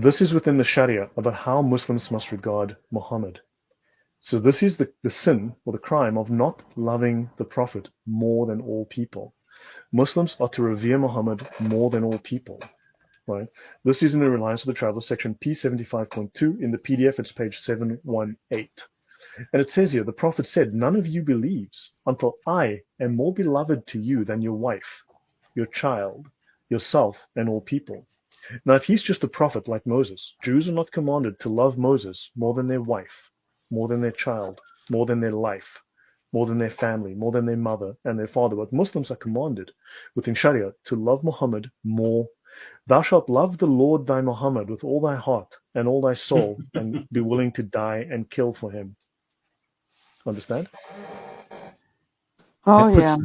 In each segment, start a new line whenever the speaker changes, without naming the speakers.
This is within the Sharia about how Muslims must regard Muhammad. So this is the sin or the crime of not loving the Prophet more than all people. Muslims are to revere Muhammad more than all people, right? This is in the Reliance of the Traveler, section P75.2. In the PDF, it's page 718. And it says here, the Prophet said, none of you believes until I am more beloved to you than your wife, your child, yourself, and all people. Now, if he's just a prophet like Moses, Jews are not commanded to love Moses more than their wife, more than their child, more than their life, more than their family, more than their mother and their father. But Muslims are commanded within Sharia to love Muhammad more. Thou shalt love the Lord thy Muhammad with all thy heart and all thy soul, and be willing to die and kill for him. Understand?
Oh,
yeah.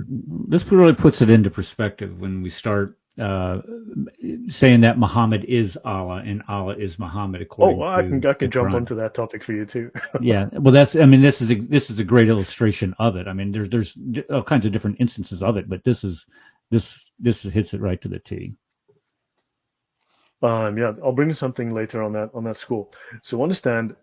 This really puts it into perspective when we start saying that Muhammad is Allah and Allah is Muhammad. According
I
to
can jump onto that topic for you too.
Yeah, well, this is a great illustration of it. I mean, there's all kinds of different instances of it, but this hits it right to the T.
Yeah, I'll bring you something later on that score. So understand.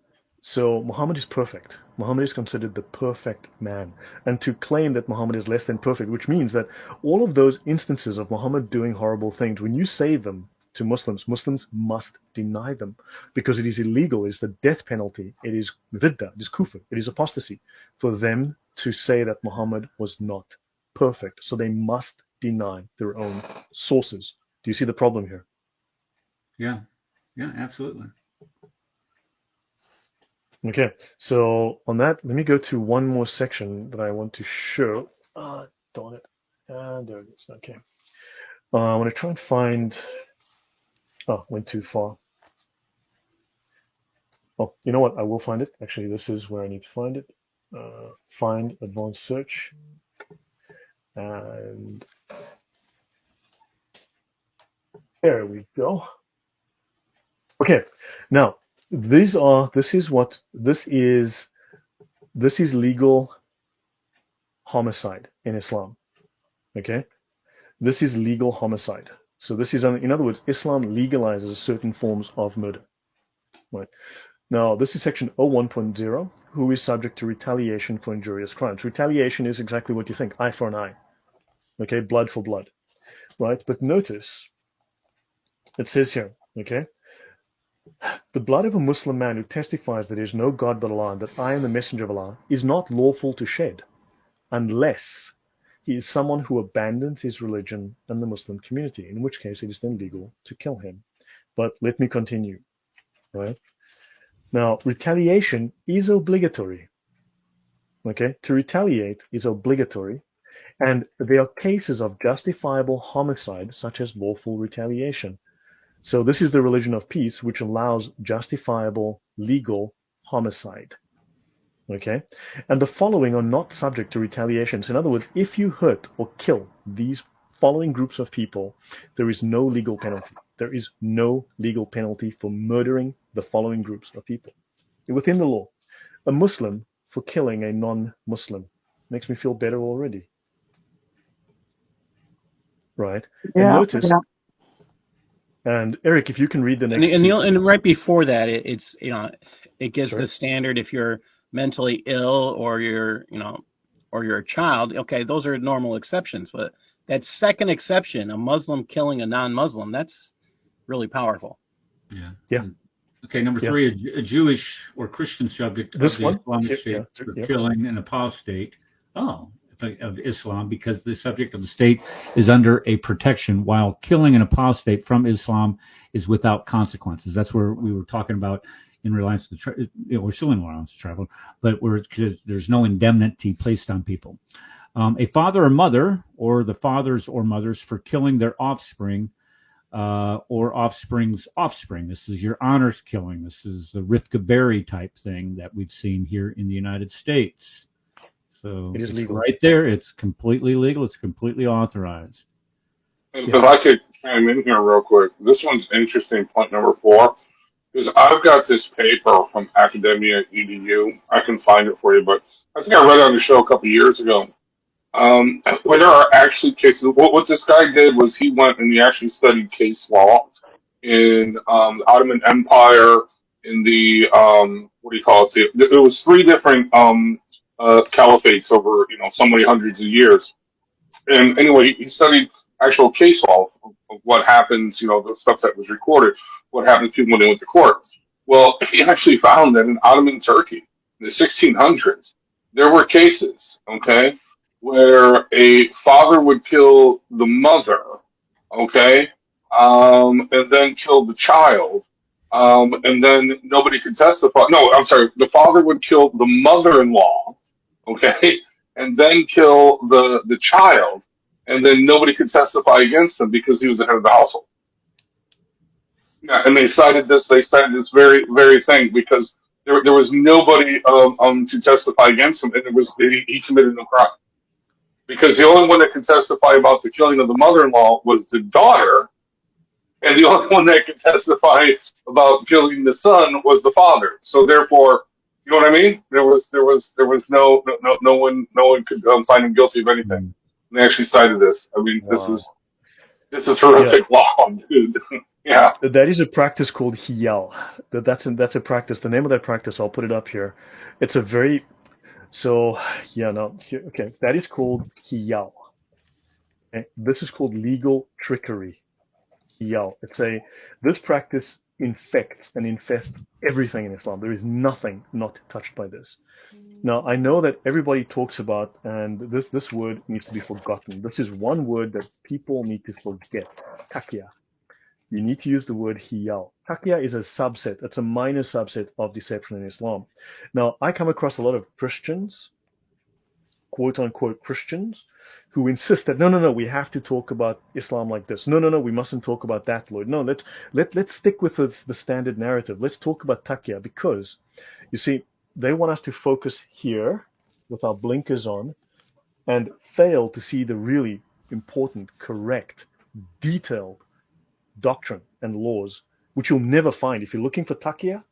So Muhammad is perfect. Muhammad is considered the perfect man. And to claim that Muhammad is less than perfect, which means that all of those instances of Muhammad doing horrible things, when you say them to Muslims, Muslims must deny them because it is illegal. It is the death penalty. It is ridda, it is kufr, it is apostasy for them to say that Muhammad was not perfect. So they must deny their own sources. Do you see the problem here?
Yeah, absolutely.
Okay, so on that, let me go to one more section that I want to show. Darn it. There it is. Okay. I want to try and find. Oh, went too far. Oh, you know what? I will find it. Actually, this is where I need to find it. Find advanced search. And there we go. Okay, now this is legal homicide in Islam. Okay, this is legal homicide. So this is, in other words, Islam legalizes certain forms of murder. Right. Now, this is section 01.0, who is subject to retaliation for injurious crimes. Retaliation is exactly what you think, eye for an eye. Okay, blood for blood. Right, but notice, it says here, okay, the blood of a Muslim man who testifies that there is no God but Allah and that I am the messenger of Allah is not lawful to shed unless he is someone who abandons his religion and the Muslim community, in which case it is then legal to kill him. But let me continue, right? Now, retaliation is obligatory. Okay, to retaliate is obligatory, and there are cases of justifiable homicide, such as lawful retaliation. So this is the religion of peace, which allows justifiable legal homicide. Okay, and the following are not subject to retaliation. So in other words, if you hurt or kill these following groups of people, there is no legal penalty. There is no legal penalty for murdering the following groups of people within the law. A Muslim for killing a non-Muslim makes me feel better already. Right? And notice, and Eric, if you can read the next
and right before that, it's it gives the standard if you're mentally ill or you're a child. Okay, those are normal exceptions, but that second exception, a Muslim killing a non-Muslim, that's really powerful.
Yeah.
Okay, number 3, a Jewish or Christian subject of the Islamic State for killing an apostate of Islam because the subject of the state is under a protection, while killing an apostate from Islam is without consequences. That's where we were talking about in reliance to we're still in reliance to travel, but where there's no indemnity placed on people. A father or mother, or the fathers or mothers, for killing their offspring or offspring's offspring. This is your honors killing. This is the Rifka Berry type thing that we've seen here in the United States. So it's legal. Right there. It's completely legal. It's completely authorized.
If I could chime in here real quick, this one's interesting, point number 4, because I've got this paper from Academia EDU. I can find it for you, but I think I read it on the show a couple of years ago. Where there are actually cases, what this guy did was he went and he actually studied case law, in the Ottoman Empire, in the what do you call it? It was three different caliphates over so many hundreds of years. And anyway, he studied actual case law of what happens, the stuff that was recorded, what happened to people when they went to court. Well, he actually found that in Ottoman Turkey in the 1600s, there were cases, okay, where a father would kill the mother, okay, and then kill the child, and then nobody could testify. No, I'm sorry, the father would kill the mother-in-law, okay, and then kill the child, and then nobody could testify against him because he was the head of the household. Yeah, and they cited this. They cited this very thing because there was nobody to testify against him, and he committed no crime because the only one that could testify about the killing of the mother-in-law was the daughter, and the only one that could testify about killing the son was the father. So therefore, you know what I mean? There was no one could find him guilty of anything. And they actually cited this. I mean, wow. This is horrific law, dude. Yeah.
That is a practice called hiyal. That's a practice. The name of that practice, I'll put it up here. It's a very okay. That is called hiyal. Okay? This is called legal trickery. Hiyal. This practice infects and infests everything in Islam. There is nothing not touched by this. Now, I know that everybody talks about, and this word needs to be forgotten. This is one word that people need to forget. Taqiyya. You need to use the word hiyal. Taqiyya is a subset. It's a minor subset of deception in Islam. Now, I come across a lot of Christians, quote unquote Christians, who insist that no, we have to talk about Islam like this. No, we mustn't talk about that, Lloyd. No, let's stick with the standard narrative. Let's talk about taqiyya because, you see, they want us to focus here with our blinkers on and fail to see the really important, correct, detailed doctrine and laws, which you'll never find. If you're looking for taqiyya,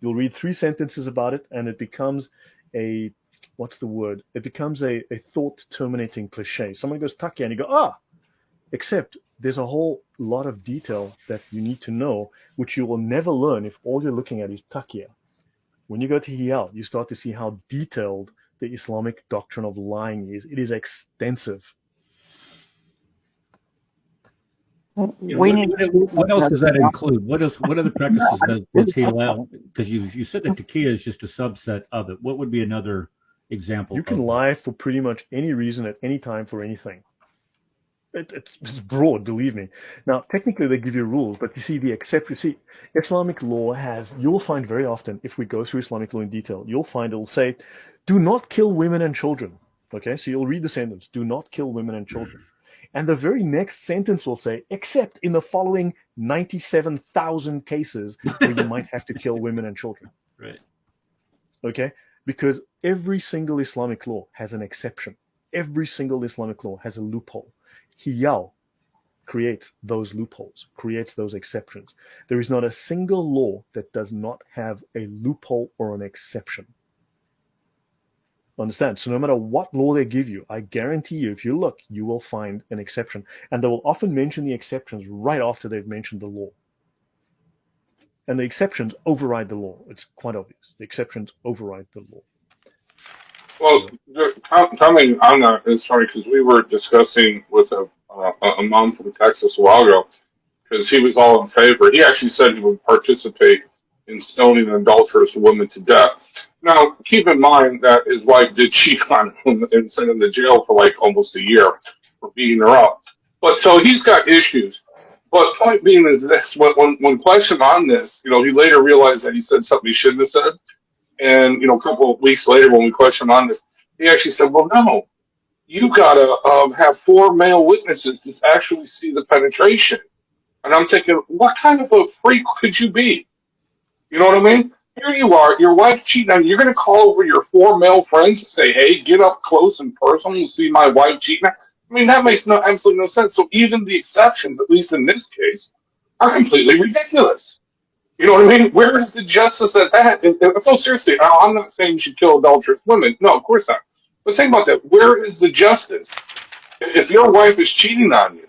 you'll read 3 sentences about it and it becomes a thought-terminating cliche. Someone goes taqiyya and you go, except there's a whole lot of detail that you need to know, which you will never learn if all you're looking at is taqiyya. When you go to hiyal, you start to see how detailed the Islamic doctrine of lying is. It is extensive.
What else does that include? What other practices does he allow? Because you said that taqiyya is just a subset of it. What would be another example?
You can lie for pretty much any reason at any time for anything. It's broad, believe me. Now, technically, they give you rules, but you see the exception. See, Islamic law you'll find very often, if we go through Islamic law in detail, you'll find it'll say, do not kill women and children. Okay, so you'll read the sentence, do not kill women and children. And the very next sentence will say, except in the following 97,000 cases where you might have to kill women and children.
Right.
Okay, because every single Islamic law has an exception. Every single Islamic law has a loophole. Hiyal creates those loopholes, creates those exceptions. There is not a single law that does not have a loophole or an exception. Understand? So no matter what law they give you, I guarantee you, if you look, you will find an exception. And they will often mention the exceptions right after they've mentioned the law. And the exceptions override the law. It's quite obvious. The exceptions override the law.
Well, coming on that, it's funny because we were discussing with a mom from Texas a while ago because he was all in favor. He actually said he would participate in stoning an adulterous woman to death. Now, keep in mind that his wife did cheat on him and sent him to jail for like almost a year for beating her up. But so he's got issues. But point being is this: when questioned on this, he later realized that he said something he shouldn't have said. And, a couple of weeks later, when we questioned him on this, he actually said, well, no, you got to have 4 male witnesses to actually see the penetration. And I'm thinking, what kind of a freak could you be? You know what I mean? Here you are, your wife cheating on you. You're going to call over your 4 male friends and say, hey, get up close and personal and see my wife cheating. I mean, that makes absolutely no sense. So even the exceptions, at least in this case, are completely ridiculous. You know what I mean? Where is the justice at that? So seriously, I'm not saying you should kill adulterous women. No, of course not. But think about that. Where is the justice? If your wife is cheating on you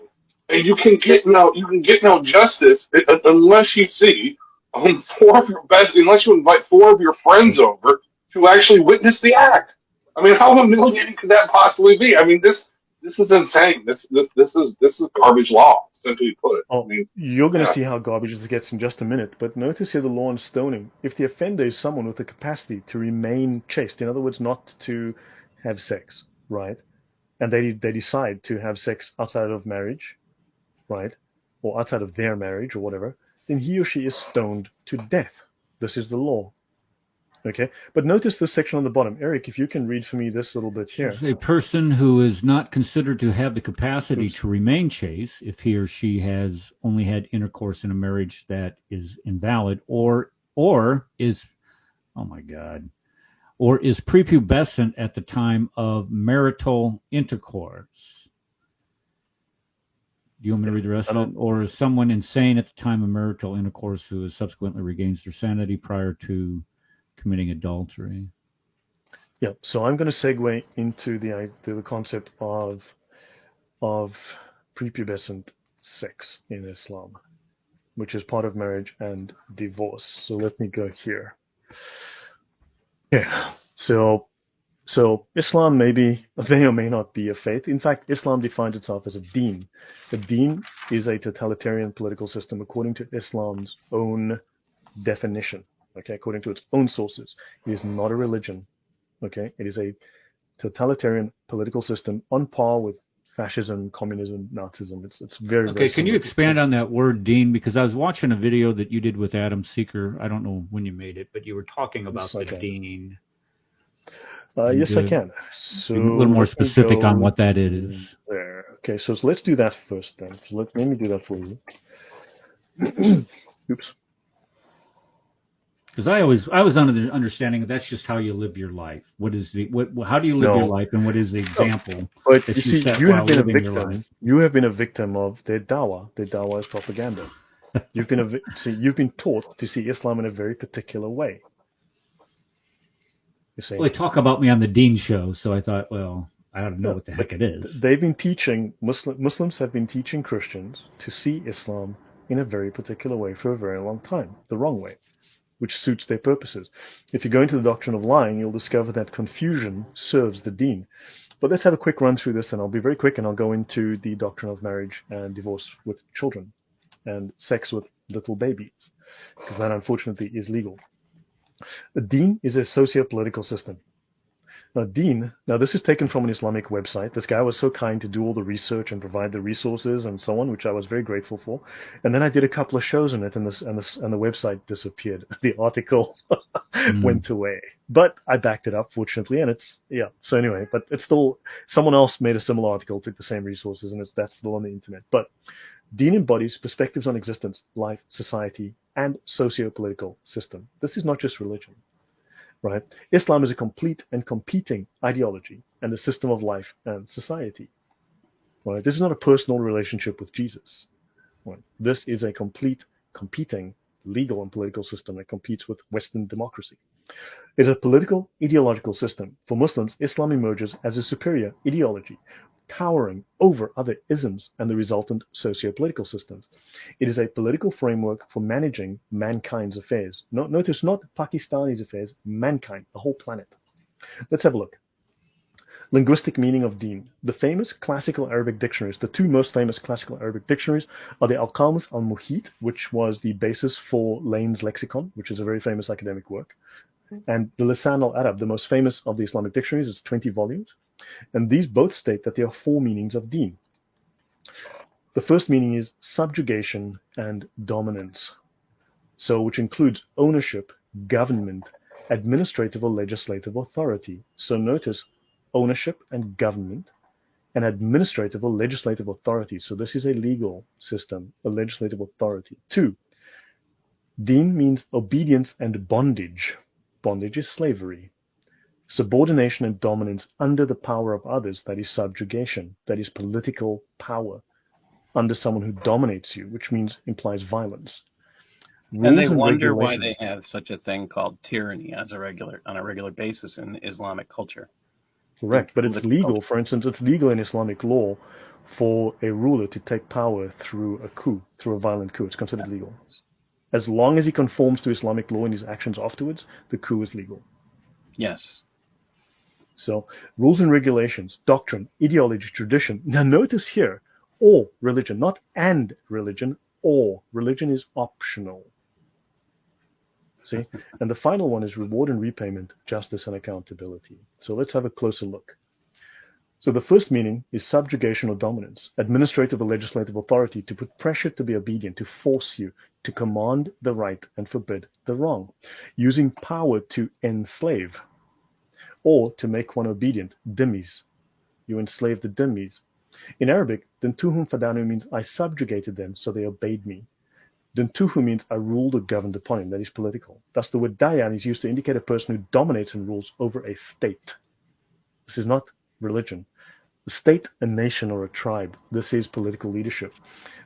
and you can get no justice unless you see unless you invite 4 of your friends over to actually witness the act. I mean, how humiliating could that possibly be? I mean, this is insane. This is garbage law, simply put. I
Oh,
mean,
you're going to
yeah.
see how garbage this gets in just a minute, but notice here the law on stoning. If the offender is someone with the capacity to remain chaste, in other words, not to have sex, right? And they decide to have sex outside of marriage, right? Or outside of their marriage or whatever, then he or she is stoned to death. This is the law. Okay, but notice this section on the bottom. Eric, if you can read for me this little bit here.
A person who is not considered to have the capacity to remain chaste if he or she has only had intercourse in a marriage that is invalid or is, oh my God, or is prepubescent at the time of marital intercourse. Do you want me to read the rest of it? Or is someone insane at the time of marital intercourse who has subsequently regains their sanity prior to committing adultery?
Yeah, so I'm going to segue into the concept of prepubescent sex in Islam, which is part of marriage and divorce. So let me go here. Yeah, so Islam may or may not be a faith. In fact, Islam defines itself as a deen. A deen is a totalitarian political system according to Islam's own definition, okay, according to its own sources. It is not a religion, okay? It is a totalitarian political system on par with fascism, communism, Nazism. It's very,
okay.
very
Can you expand on that word deen? Because I was watching a video that you did with Adam Seeker. I don't know when you made it, but you were talking about the deen.
Yes, I can. So
a little more specific on what that is.
There. Okay, so let's do that first then. So let me do that for you. Oops.
Because I was under the understanding that that's just how you live your life. What is how do you live your life, and what is the example?
But you see, you have been a victim. You have been a victim of their dawah. Their dawah is propaganda. You've been taught to see Islam in a very particular way.
Well, they talk about me on the Dean show, so I thought, well, I don't know what the heck it is.
They've been teaching Muslims have been teaching Christians to see Islam in a very particular way for a very long time, the wrong way, which suits their purposes. If you go into the doctrine of lying, you'll discover that confusion serves the deen. But let's have a quick run through this, and I'll be very quick, and I'll go into the doctrine of marriage and divorce with children and sex with little babies, because that unfortunately is legal. The deen is a socio-political system. Now this is taken from an Islamic website. This guy was so kind to do all the research and provide the resources and so on, which I was very grateful for. And then I did a couple of shows on it, and the website disappeared. The article went away, but I backed it up, fortunately, and so anyway, but it's still, someone else made a similar article, took the same resources, and that's still on the internet. But deen embodies perspectives on existence, life, society, and socio-political system. This is not just religion. Right? Islam is a complete and competing ideology and a system of life and society. Right? This is not a personal relationship with Jesus. Right? This is a complete, competing legal and political system that competes with Western democracy. It is a political, ideological system. For Muslims, Islam emerges as a superior ideology, towering over other isms and the resultant socio-political systems. It is a political framework for managing mankind's affairs. Notice, not Pakistani's affairs, mankind, the whole planet. Let's have a look. Linguistic meaning of deen. The famous classical Arabic dictionaries, the two most famous classical Arabic dictionaries are the Al-Qamus al-Muhit, which was the basis for Lane's lexicon, which is a very famous academic work, and the Lisan al-Arab, the most famous of the Islamic dictionaries. It's 20 volumes. And these both state that there are 4 meanings of deen. The first meaning is subjugation and dominance, so which includes ownership, government, administrative or legislative authority. So notice ownership and government and administrative or legislative authority. So this is a legal system, a legislative authority. 2, deen means obedience and bondage. Bondage is slavery. Subordination and dominance under the power of others, that is subjugation, that is political power under someone who dominates you, which implies violence.
And they wonder why they have such a thing called tyranny on a regular basis in Islamic culture.
Correct, but it's legal. For instance, it's legal in Islamic law for a ruler to take power through a coup, through a violent coup. It's considered legal. As long as he conforms to Islamic law in his actions afterwards, the coup is legal.
Yes.
So rules and regulations, doctrine, ideology, tradition. Now notice here, or religion, not and religion, or religion is optional. See? And the final one is reward and repayment, justice and accountability. So let's have a closer look. So the first meaning is subjugation or dominance, administrative or legislative authority to put pressure to be obedient, to force you, to command the right and forbid the wrong, using power to enslave or to make one obedient, dhimmis. You enslave the dhimmis. In Arabic, Dintuhum Fadanu means I subjugated them, so they obeyed me. Dintuhu means I ruled or governed upon him, that is political. Thus the word dayan is used to indicate a person who dominates and rules over a state. This is not religion. The state, a nation, or a tribe. This is political leadership.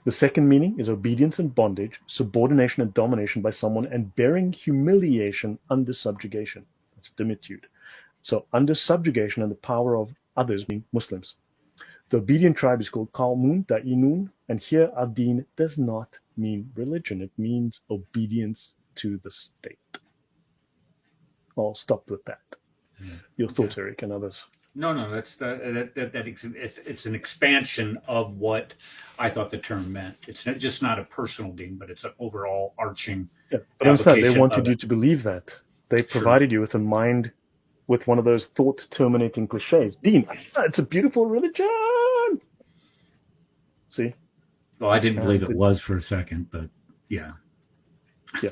The second meaning is obedience and bondage, subordination and domination by someone, and bearing humiliation under subjugation. That's dimitude. So under subjugation and the power of others, mean Muslims. The obedient tribe is called Qawmun Da'inun, and here ad-din does not mean religion. It means obedience to the state. I'll stop with that. Your thoughts, Eric, and others.
No, it's an expansion of what I thought the term meant. It's just not a personal deen, but it's an overall arching.
Yeah, but understand, they wanted you to believe that. They provided you with a mind, with one of those thought-terminating cliches. Deen, it's a beautiful religion. See?
Well, I didn't believe it was for a second, but yeah.
Yeah.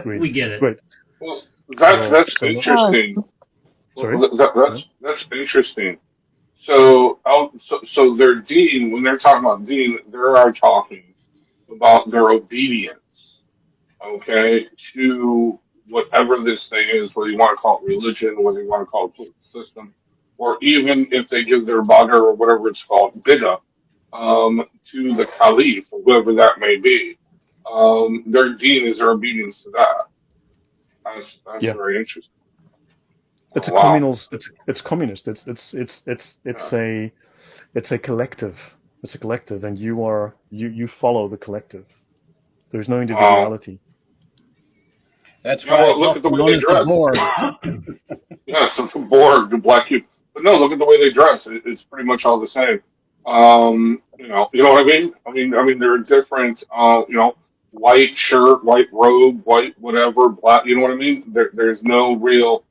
We get it.
Great.
Well, that's interesting.
Sorry?
That's interesting. So their deen, when they're talking about deen, they are talking about their obedience, okay, to whatever this thing is, whether you want to call it religion, whether you want to call it political system, or even if they give their badr or whatever it's called, bid'ah, to the caliph or whoever that may be. Their deen is their obedience to that. That's very interesting.
It's a communals. It's communist. It's a collective. It's a collective, and you follow the collective. There's no individuality.
That's why
look at the way they dress. Yeah, so the board, the black people. But no, look at the way they dress. It's pretty much all the same. You know what I mean? I mean, they're different. White shirt, white robe, white whatever, black. You know what I mean? There's no real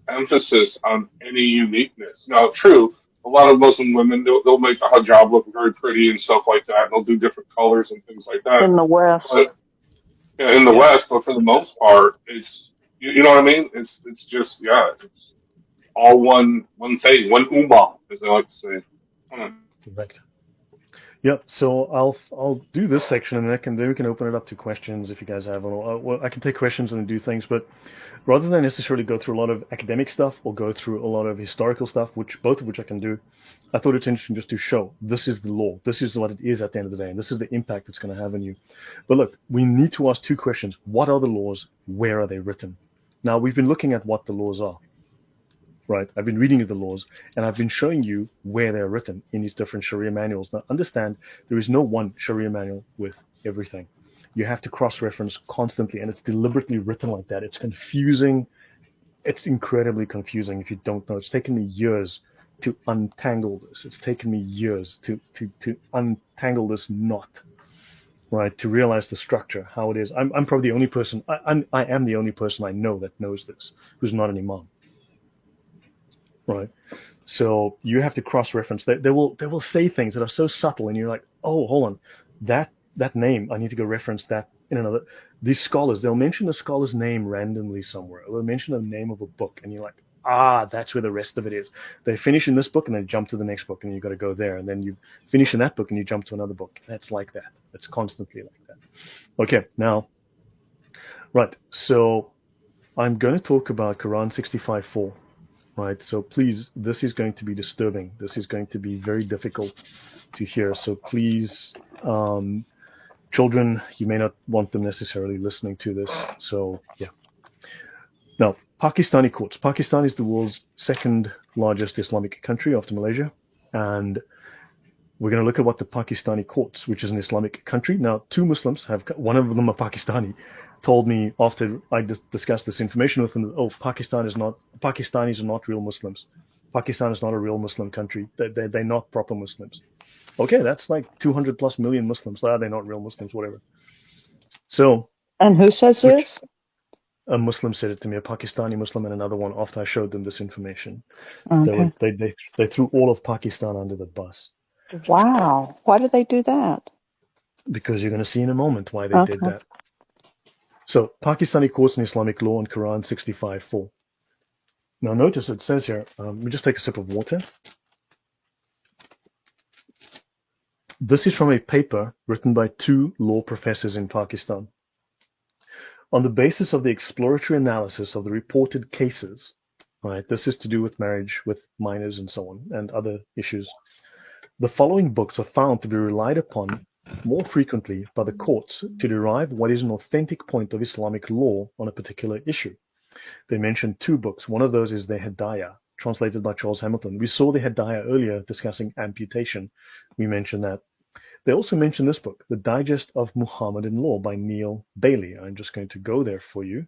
emphasis on any uniqueness. Now, true, a lot of Muslim women, they'll make the hijab look very pretty and stuff like that. And they'll do different colors and things like that.
In the West.
But, in the West, but for the most part, it's, you know what I mean? It's just, it's all one thing, one ummah, as they like to say.
Correct. Yep. So I'll do this section, and then we can open it up to questions if you guys have. Well, I can take questions and do things, but rather than necessarily go through a lot of academic stuff or go through a lot of historical stuff, both of which I can do, I thought it's interesting just to show this is the law. This is what it is at the end of the day, and this is the impact it's going to have on you. But look, we need to ask two questions. What are the laws? Where are they written? Now, we've been looking at what the laws are. Right, I've been reading you the laws, and I've been showing you where they're written in these different Sharia manuals. Now, understand, there is no one Sharia manual with everything. You have to cross-reference constantly, and it's deliberately written like that. It's confusing. It's incredibly confusing if you don't know. It's taken me years to untangle this. It's taken me years to untangle this knot, right, to realize the structure, how it is. I'm probably the only person, I am the only person I know that knows this, who's not an imam. Right, so you have to cross-reference. They will say things that are so subtle, and you're like, oh, hold on, that name, I need to go reference that in another. These scholars, they'll mention the scholar's name randomly somewhere. They'll mention the name of a book, and you're like, that's where the rest of it is. They finish in this book, and they jump to the next book, and you got to go there, and then you finish in that book, and you jump to another book. That's like that. It's constantly like that. Okay, now, right. So I'm going to talk about Quran 65:4. Right, so please, this is going to be disturbing. This is going to be very difficult to hear. So please, children, you may not want them necessarily listening to this. So yeah. Now, Pakistani courts. Pakistan is the world's second largest Islamic country after Malaysia, and we're going to look at what the Pakistani courts, which is an Islamic country. Now, two Muslims one of them a Pakistani, told me after I discussed this information with them, oh, Pakistanis are not real Muslims. Pakistan is not a real Muslim country. They're not proper Muslims. Okay, that's like 200 plus million Muslims. They're not real Muslims, whatever. So.
And who says this?
A Muslim said it to me, a Pakistani Muslim, and another one after I showed them this information.
Okay.
They threw all of Pakistan under the bus.
Wow. Why did they do that?
Because you're going to see in a moment why they did that. So, Pakistani courts in Islamic law and Quran 65:4. Now, notice it says here, let me just take a sip of water. This is from a paper written by two law professors in Pakistan. On the basis of the exploratory analysis of the reported cases, right, this is to do with marriage with minors and so on, and other issues, the following books are found to be relied upon more frequently by the courts to derive what is an authentic point of Islamic law on a particular issue. They mentioned two books. One of those is the Hedaya, translated by Charles Hamilton. We saw the Hedaya earlier discussing amputation. We mentioned that. They also mentioned this book, The Digest of Muhammadan Law by Neil Bailey. I'm just going to go there for you.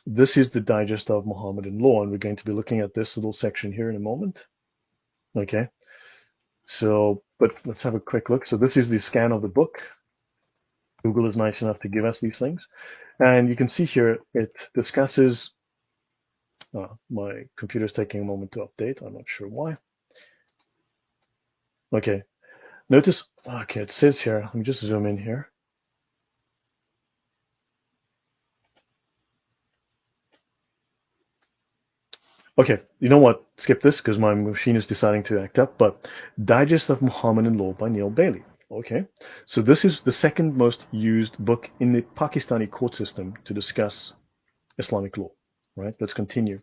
This is the Digest of Muhammadan Law, and we're going to be looking at this little section here in a moment. Okay. So, but let's have a quick look. So this is the scan of the book. Google is nice enough to give us these things. And you can see here, it discusses, my computer's taking a moment to update. I'm not sure why. Okay. Notice, okay, it says here, let me just zoom in here. Okay, you know what? Skip this because my machine is deciding to act up, but Digest of Muhammadan Law by Neil Bailey. Okay, so this is the second most used book in the Pakistani court system to discuss Islamic law. Right, let's continue.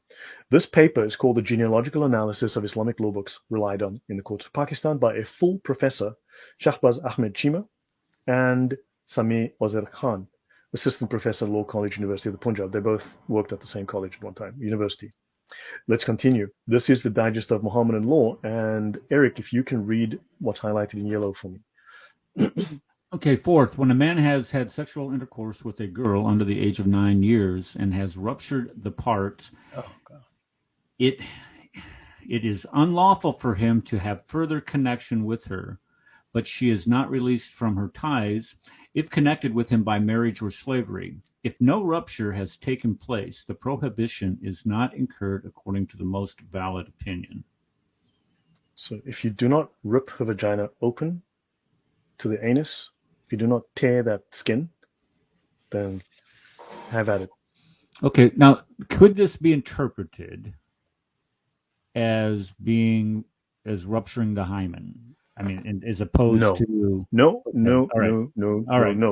This paper is called The Genealogical Analysis of Islamic Law Books Relied on in the Courts of Pakistan by a full professor, Shahbaz Ahmed Chima, and Sami Ozer Khan, assistant professor at Law College, University of the Punjab. They both worked at the same college at one time, university. Let's continue. This is the Digest of Muhammadan Law, and Eric, if you can read what's highlighted in yellow for me.
Okay, fourth, when a man has had sexual intercourse with a girl under the age of 9 years and has ruptured the parts, it is unlawful for him to have further connection with her, but she is not released from her ties if connected with him by marriage or slavery. If no rupture has taken place, the prohibition is not incurred according to the most valid opinion.
So if you do not rip her vagina open to the anus, if you do not tear that skin, then have at it.
Okay, now could this be interpreted as rupturing the hymen? I mean, as opposed to
no,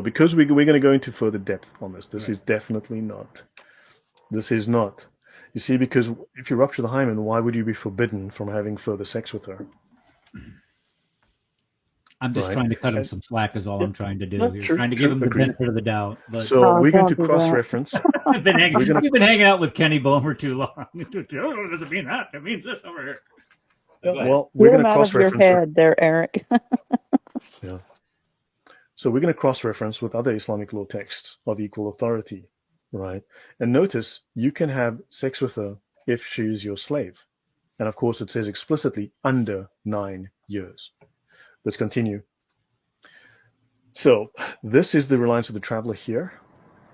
because we're going to go into further depth on this. This is definitely not. This is not. You see, because if you rupture the hymen, why would you be forbidden from having further sex with her?
I'm just trying to cut him some slack is all I'm trying to do here. Trying to give him the benefit of the doubt. But
so we're going to cross-reference.
We've been hanging out with Kenny Bowmer too long. Oh, doesn't mean that. It means this over here.
Well, we're going to cross-reference.
Out of your head there, Eric.
Yeah. So we're going to cross-reference with other Islamic law texts of equal authority, right? And notice you can have sex with her if she is your slave. And of course, it says explicitly under 9 years. Let's continue. So this is the reliance of the traveler here.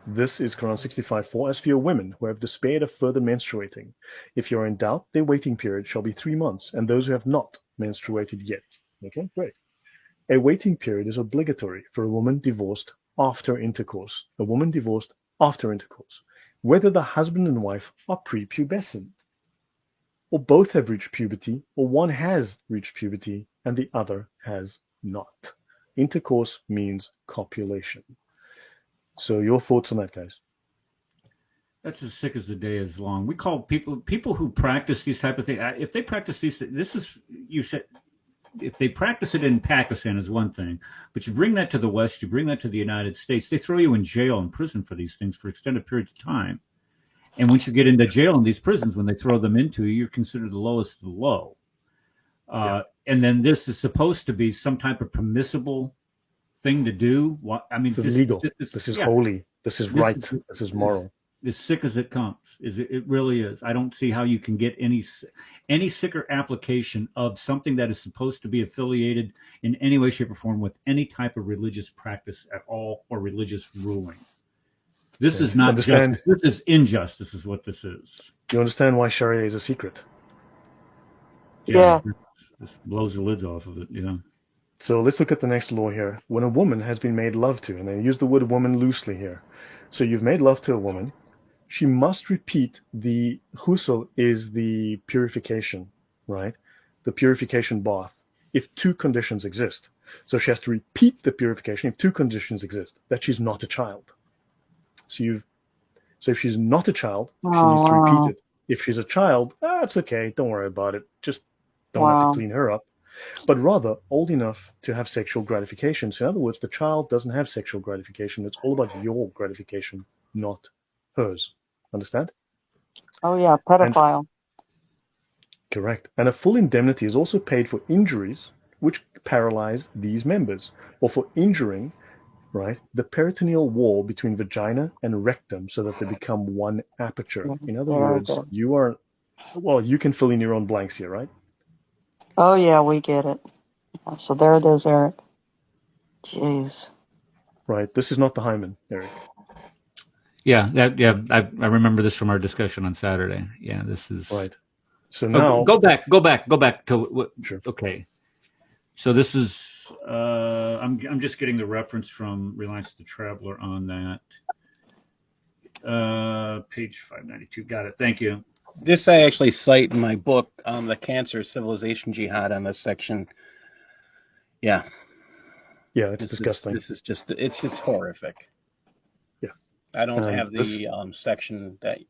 This is Quran 65:4. As for your women who have despaired of further menstruating, if you are in doubt, their waiting period shall be 3 months, and those who have not menstruated yet. Okay, great. A waiting period is obligatory for a woman divorced after intercourse. A woman divorced after intercourse, whether the husband and wife are prepubescent, or both have reached puberty, or one has reached puberty and the other has not. Intercourse means copulation. So your thoughts on that, guys?
That's as sick as the day is long. We call people who practice these type of things. If they practice these, this is, you said, if they practice it in Pakistan is one thing, but you bring that to the West, you bring that to the United States, they throw you in jail and prison for these things for extended periods of time. And once you get into jail in these prisons, when they throw them into you, you're considered the lowest of the low. and then this is supposed to be some type of permissible thing to do. What I mean,
this is legal. This is holy. This is right. This is moral.
As sick as it comes. It really is. I don't see how you can get any sicker application of something that is supposed to be affiliated in any way, shape, or form with any type of religious practice at all or religious ruling. This is not justice. This is injustice, is what this is.
You understand why Sharia is a secret?
Yeah.
This blows the lids off of it,
So let's look at the next law here. When a woman has been made love to, and they use the word woman loosely here. So you've made love to a woman. She must repeat the ghusl is the purification, right? The purification bath, if two conditions exist. So she has to repeat the purification if two conditions exist, that she's not a child. So if she's not a child, she needs to repeat it. If she's a child, it's okay, don't worry about it. Just don't have to clean her up. But rather old enough to have sexual gratification. So in other words, the child doesn't have sexual gratification. It's all about your gratification, not hers. Understand?
Oh, yeah, pedophile.
Correct. And a full indemnity is also paid for injuries which paralyze these members, or for injuring, right, the peritoneal wall between vagina and rectum so that they become one aperture. In other words, you can fill in your own blanks here, right?
Oh, yeah, we get it. So there it is, Eric. Jeez.
Right. This is not the hymen, Eric.
Yeah, I remember this from our discussion on Saturday. Yeah, this is
right. So now
go back to
sure.
Okay. So this is I'm just getting the reference from Reliance the Traveler on that. Page 592. Got it. Thank you.
This I actually cite in my book, The Cancer Civilization Jihad, on this section. Yeah.
Yeah, it's disgusting.
This is just it's horrific.
Yeah.
I don't have the section that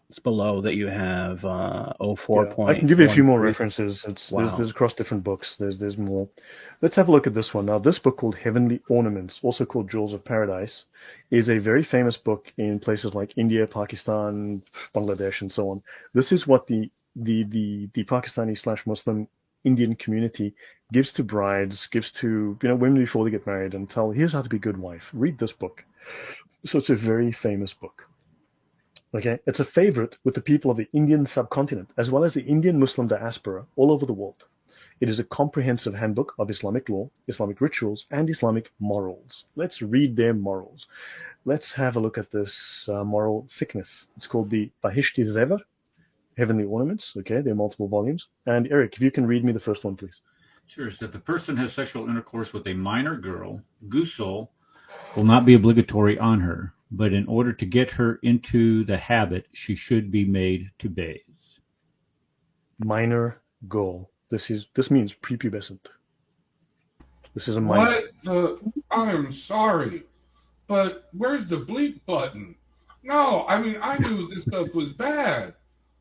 it's below that you have 04.
Yeah, I can give you a few more references. There's across different books. There's more. Let's have a look at this one. Now, this book called Heavenly Ornaments, also called Jewels of Paradise, is a very famous book in places like India, Pakistan, Bangladesh, and so on. This is what the Pakistani/Muslim Indian community gives to brides, gives to women before they get married, and here's how to be a good wife. Read this book. So it's a very famous book. Okay, it's a favorite with the people of the Indian subcontinent, as well as the Indian Muslim diaspora all over the world. It is a comprehensive handbook of Islamic law, Islamic rituals, and Islamic morals. Let's read their morals. Let's have a look at this moral sickness. It's called the Bahishti Zever, Heavenly Ornaments. Okay, there are multiple volumes. And Eric, if you can read me the first one, please.
Sure. So if the person has sexual intercourse with a minor girl, ghusl will not be obligatory on her. But in order to get her into the habit, she should be made to bathe.
Minor girl. This means prepubescent. This is a minor.
I'm sorry, but where's the bleep button? No, I mean, I knew this stuff was bad,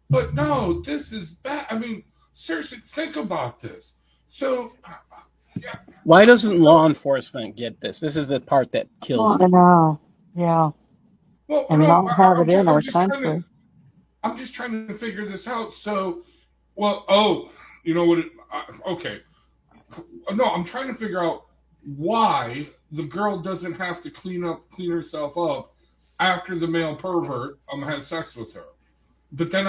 but no, this is bad. I mean, seriously, think about this. So, yeah.
Why doesn't law enforcement get this? This is the part that kills me.
I know. Yeah.
Well,
and
no,
not have it in our country.
I'm just trying to figure this out. So, you know what? Okay. No, I'm trying to figure out why the girl doesn't have to clean herself up after the male pervert has sex with her. But then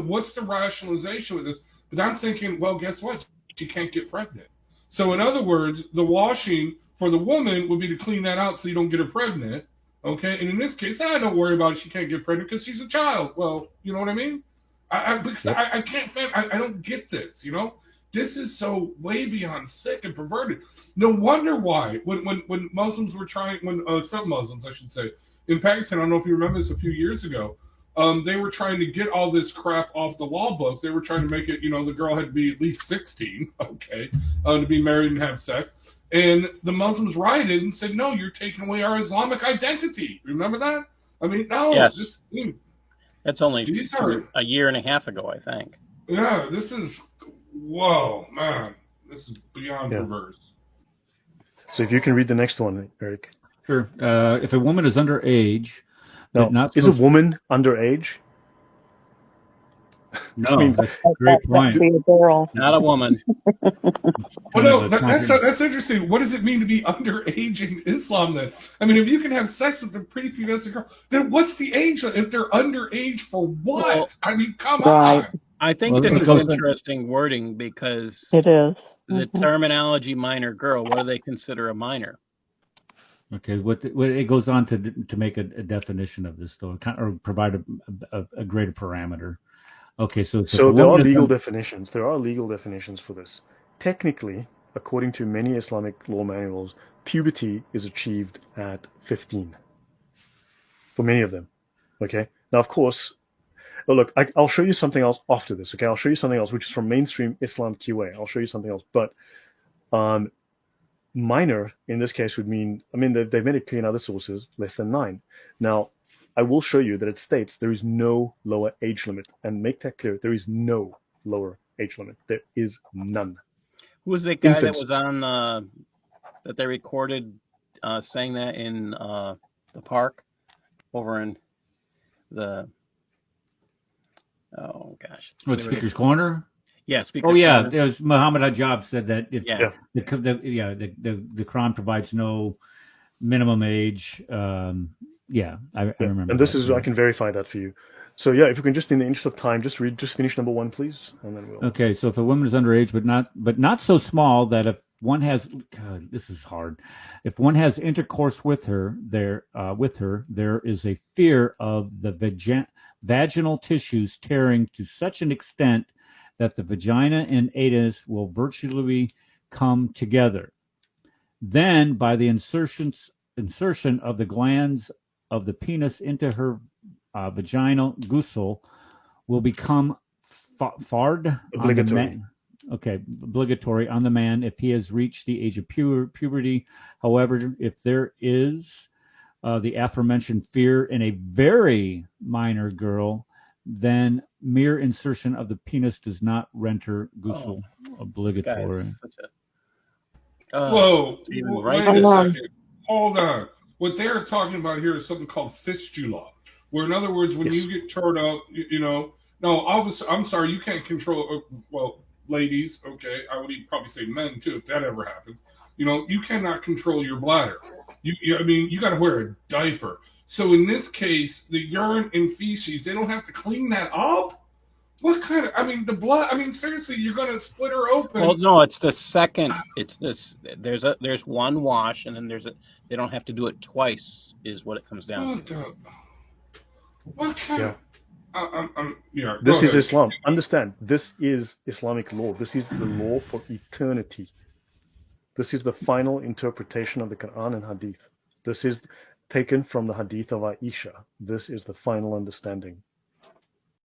what's the rationalization with this? But I'm thinking, well, guess what? She can't get pregnant. So in other words, the washing for the woman would be to clean that out so you don't get her pregnant. Okay, and in this case, don't worry about it. She can't get pregnant because she's a child. Well, you know what I mean? I can't. I don't get this. This is so way beyond sick and perverted. No wonder why when Muslims were trying, some Muslims, I should say, in Pakistan, I don't know if you remember this a few years ago, they were trying to get all this crap off the law books. They were trying to make it, the girl had to be at least 16, okay, to be married and have sex. And the Muslims rioted and said, no, you're taking away our Islamic identity. Remember that? I mean, no.
Yes. That's only a year and a half ago, I think.
Yeah, this is, whoa, man. This is beyond perverse.
So if you can read the next one, Eric.
Sure. If a woman is underage...
No, is a woman underage?
No,
I mean,
that's a great point.
Be a girl.
Not a woman.
Well, no, that's interesting. What does it mean to be underage in Islam then? I mean, if you can have sex with a prepubescent girl, then what's the age? If they're underage for what?
Well,
I mean, come
Right.
on.
I think this is interesting wording because
it is.
The terminology minor girl, what do they consider a minor?
Okay, what it goes on to make a definition of this, though, or provide a greater parameter. Okay, so
there are legal definitions. There are legal definitions for this. Technically, according to many Islamic law manuals, puberty is achieved at 15. For many of them. Okay. Now, of course, look, I'll show you something else after this. Okay, I'll show you something else, which is from mainstream Islam QA. I'll show you something else, but minor in this case would mean, I mean, they've made it clear in other sources, less than 9. Now, I will show you that it states there is no lower age limit, and make that clear. There is no lower age limit. There is none.
Who was that guy that was on that they recorded saying that in the park over in the
what, Speaker's Corner?
Yeah, Speaker's
Corner.
It
was Muhammad Ajab said that if the Quran provides no minimum age. I remember.
And this is I can verify that for you. So yeah, if you can just, in the interest of time, just finish number 1, please, and then we'll.
Okay, so if a woman is underage, but not so small that if one has, God, this is hard. If one has intercourse with her, there is a fear of the vaginal tissues tearing to such an extent that the vagina and anus will virtually come together. Then, by the insertion of the glands of the penis into her vaginal ghusl, will become fard
obligatory.
Obligatory on the man if he has reached the age of puberty. However, if there is the aforementioned fear in a very minor girl, then mere insertion of the penis does not render ghusl obligatory.
Whoa, wait a second. Hold on. What they're talking about here is something called fistula, where in other words, when you get turned up, no, obviously, I'm sorry, you can't control, ladies, okay, I would probably say men too, if that ever happened. You cannot control your bladder. You got to wear a diaper. So in this case, the urine and feces, they don't have to clean that up? What kind of, the blood, seriously, you're going to split her open.
Well, no, it's the second, it's this, there's one wash, and then they don't have to do it twice, is what it comes down to.
What kind of,
this is Islam. Understand, this is Islamic law. This is the law for eternity. This is the final interpretation of the Quran and Hadith. This is taken from the Hadith of Aisha. This is the final understanding.